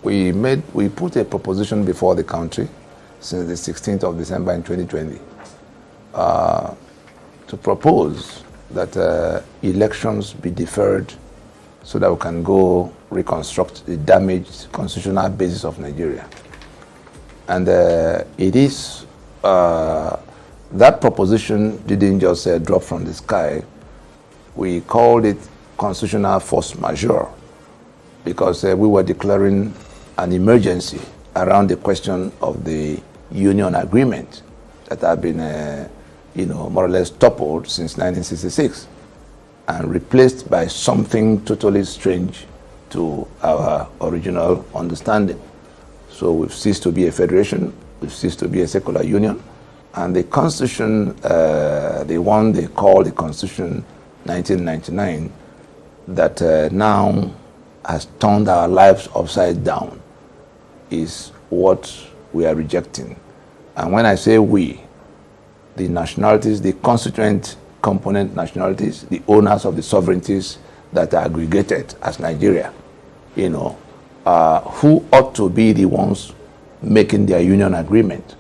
We put a proposition before the country since the 16th of December in 2020 to propose that elections be deferred so that we can go reconstruct the damaged constitutional basis of Nigeria. And it is, that proposition didn't just drop from the sky. We called it constitutional force majeure because we were declaring an emergency around the question of the union agreement that had been, more or less toppled since 1966 and replaced by something totally strange to our original understanding. So we've ceased to be a federation, we've ceased to be a secular union, and the Constitution, the one they call the Constitution 1999, that now has turned our lives upside down, is what we are rejecting. And when I say we, the nationalities, the constituent component nationalities, the owners of the sovereignties that are aggregated as Nigeria, who ought to be the ones making their union agreement.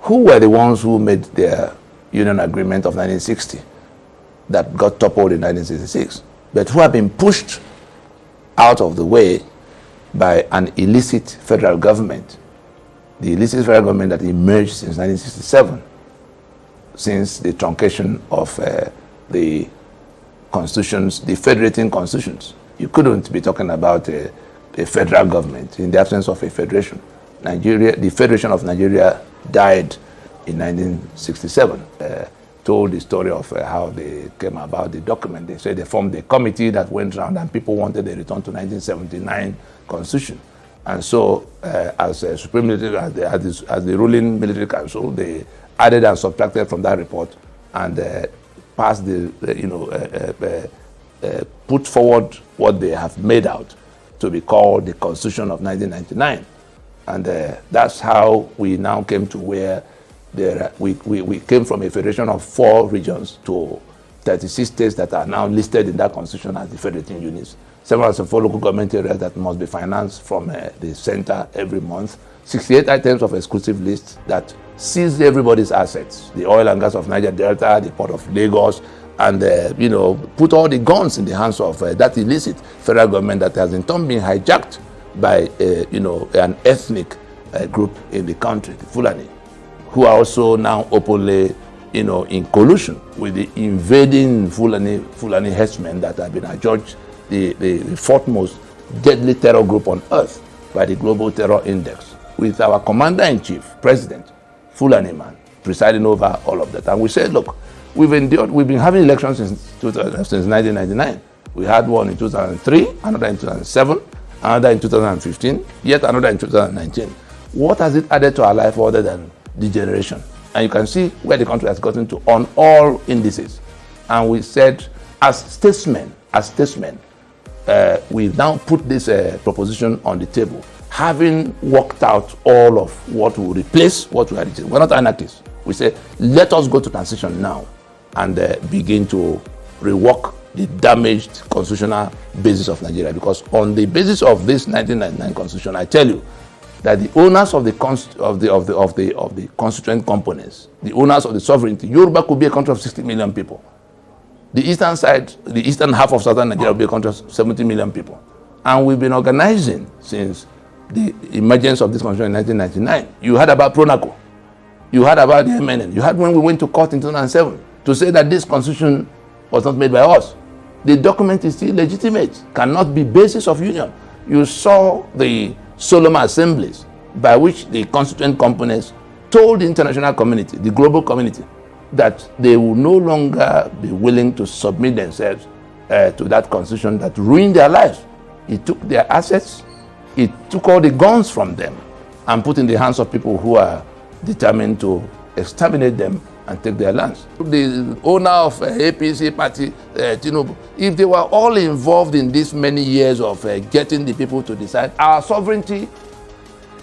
Who were the ones who made their union agreement of 1960 that got toppled in 1966, but who have been pushed out of the way by an illicit federal government, the illicit federal government that emerged since 1967, since the truncation of the constitutions, the federating constitutions. You couldn't be talking about a federal government in the absence of a federation. The Federation of Nigeria died in 1967. Told the story of how they came about the document. They said they formed a committee that went around and people wanted a return to 1979 constitution. And so, as a supreme military, as the ruling military council, they added and subtracted from that report and passed put forward what they have made out to be called the Constitution of 1999. And that's how we now came to where we came from a federation of 4 regions to 36 states that are now listed in that constitution as the federating units. 704 local government areas that must be financed from the center every month. 68 items of exclusive list that seize everybody's assets. The oil and gas of Niger Delta, the port of Lagos, and put all the guns in the hands of that illicit federal government that has in turn been hijacked by an ethnic group in the country, the Fulani, who are also now openly, in collusion with the invading Fulani herdsmen that have been adjudged the fourth most deadly terror group on earth by the Global Terror Index, with our commander-in-chief, President, Fulani man, presiding over all of that. And we said, look, we've been having elections since 1999. We had one in 2003, another in 2007, another in 2015, yet another in 2019. What has it added to our life other than degeneration? And you can see where the country has gotten to on all indices. And we said, as statesmen, we've now put this proposition on the table, having worked out all of what will replace what we had. We're not anarchists. We say, let us go to transition now and begin to rework the damaged constitutional basis of Nigeria. Because on the basis of this 1999 constitution, I tell you that the owners of the constituent components, the owners of the sovereignty, Yoruba could be a country of 60 million people. The eastern side, the eastern half of southern Nigeria will be a country of 70 million people. And we've been organizing since the emergence of this constitution in 1999. You heard about Pronaco. You heard about the MNN. You heard when we went to court in 2007 to say that this constitution was not made by us. The document is still legitimate, cannot be basis of union. You saw the solemn assemblies by which the constituent components told the international community, the global community, that they will no longer be willing to submit themselves to that constitution that ruined their lives. It took their assets, it took all the guns from them and put in the hands of people who are determined to exterminate them and take their lands. The owner of APC party, Tinubu, if they were all involved in this many years of getting the people to decide, our sovereignty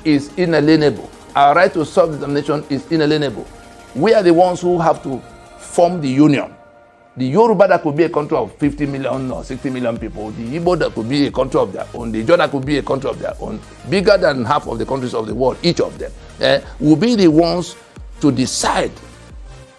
is inalienable. Our right to self-determination is inalienable. We are the ones who have to form the union The Yoruba that could be a country of 50 million or 60 million people, the Igbo that could be a country of their own, the Ijaw that could be a country of their own, bigger than half of the countries of the world, each of them, will be the ones to decide.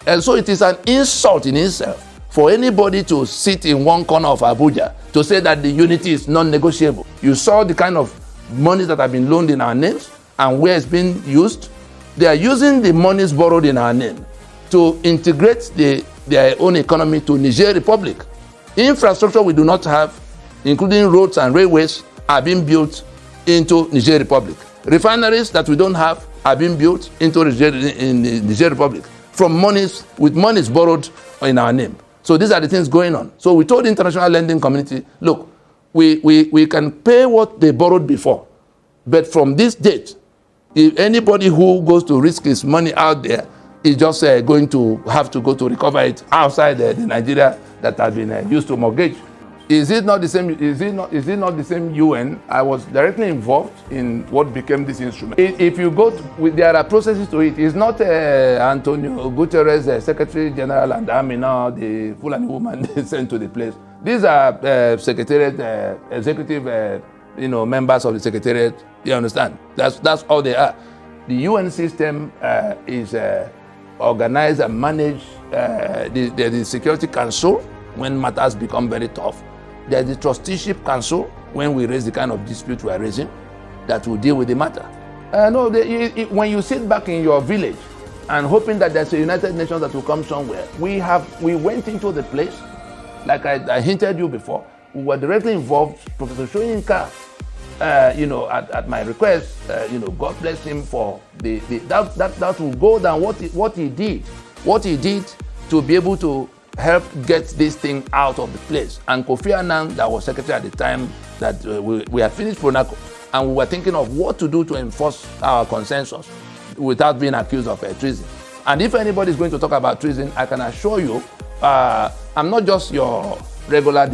And so it is an insult in itself for anybody to sit in one corner of Abuja to say that the unity is non-negotiable. You saw the kind of monies that have been loaned in our names and where it's been used. They are using the monies borrowed in our name to integrate their own economy to Niger Republic. Infrastructure we do not have, including roads and railways, are being built into Niger Republic. Refineries that we don't have are being built into Niger Republic with monies borrowed in our name. So these are the things going on. So we told the international lending community, look, we can pay what they borrowed before, but from this date, if anybody who goes to risk his money out there is just going to have to go to recover it outside the Nigeria that has been used to mortgage. Is it not the same? Is it not the same UN? I was directly involved in what became this instrument. If you go, there are processes to it. It's not Antonio Guterres, Secretary General, and Amina, the Fulani woman sent to the place. These are secretariat, executive, members of the secretariat. You understand? That's all they are. The UN system is organized and managed. The Security Council when matters become very tough. There's the Trusteeship Council when we raise the kind of dispute we are raising that will deal with the matter. When you sit back in your village and hoping that there's a United Nations that will come somewhere, we went into the place, like I hinted you before. We were directly involved. Professor Soyinka, at my request, God bless him for that will go down what he did to be able to help get this thing out of the place. And Kofi Annan, that was secretary at the time, that we had finished Pronaco, and we were thinking of what to do to enforce our consensus without being accused of treason. And if anybody is going to talk about treason, I can assure you, I'm not just your regular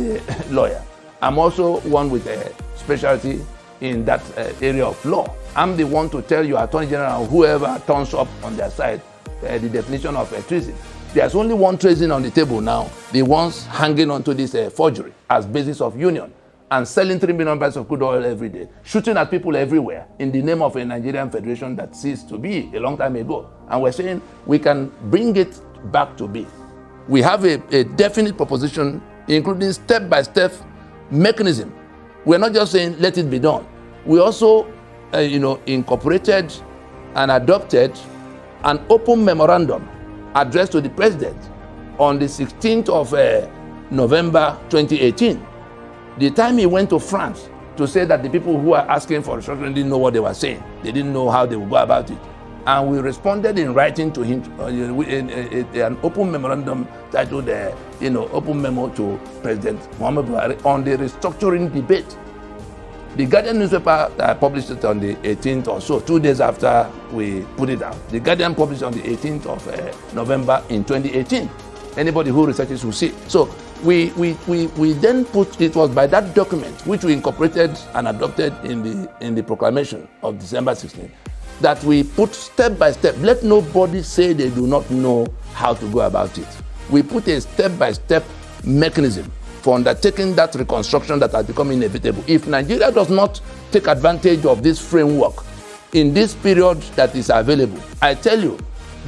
lawyer. I'm also one with a specialty in that area of law. I'm the one to tell you, Attorney General, whoever turns up on their side, the definition of treason. There's only one treason on the table now, the ones hanging onto this forgery as basis of union and selling 3 million barrels of crude oil every day, shooting at people everywhere in the name of a Nigerian federation that ceased to be a long time ago. And we're saying we can bring it back to be. We have a definite proposition, including step-by-step mechanism. We're not just saying let it be done. We also, incorporated and adopted an open memorandum addressed to the president on the 16th of November 2018. The time he went to France to say that the people who were asking for restructuring didn't know what they were saying. They didn't know how they would go about it. And we responded in writing to him an open memorandum titled, Open Memo to President Muhammad Buhari on the restructuring debate. The Guardian newspaper published it on the 18th or so, 2 days after we put it out. The Guardian published on the 18th of November in 2018. Anybody who researches will see. So we then put, it was by that document, which we incorporated and adopted in the proclamation of December 16th, that we put step by step. Let nobody say they do not know how to go about it. We put a step-by-step mechanism for undertaking that reconstruction that has become inevitable. If Nigeria does not take advantage of this framework in this period that is available, I tell you,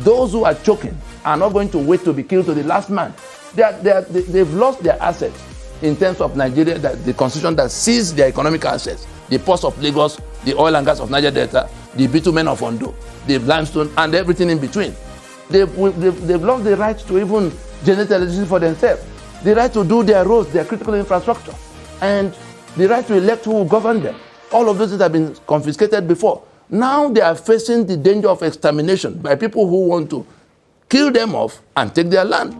those who are choking are not going to wait to be killed to the last man. They've lost their assets in terms of Nigeria, the constitution that seized their economic assets, the ports of Lagos, the oil and gas of Niger Delta, the bitumen of Ondo, the limestone, and everything in between. They've lost the right to even generate electricity for themselves, the right to do their roads, their critical infrastructure, and the right to elect who will govern them. All of those things have been confiscated before. Now they are facing the danger of extermination by people who want to kill them off and take their land.